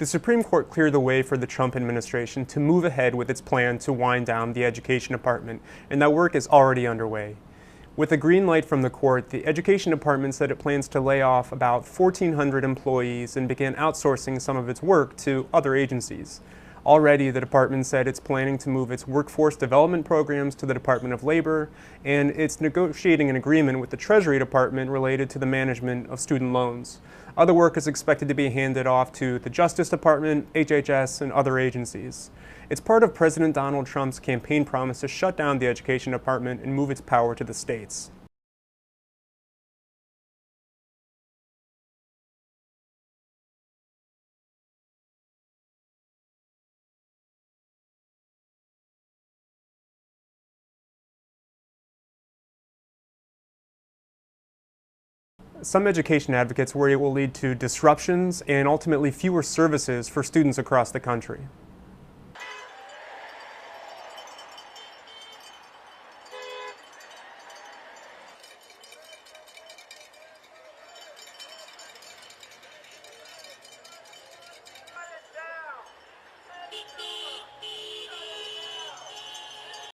The Supreme Court cleared the way for the Trump administration to move ahead with its plan to wind down the Education Department, and that work is already underway. With a green light from the court, the Education Department said it plans to lay off about 1,400 employees and begin outsourcing some of its work to other agencies. Already, the department said it's planning to move its workforce development programs to the Department of Labor, and it's negotiating an agreement with the Treasury Department related to the management of student loans. Other work is expected to be handed off to the Justice Department, HHS, and other agencies. It's part of President Donald Trump's campaign promise to shut down the Education Department and move its power to the states. Some education advocates worry it will lead to disruptions and ultimately fewer services for students across the country.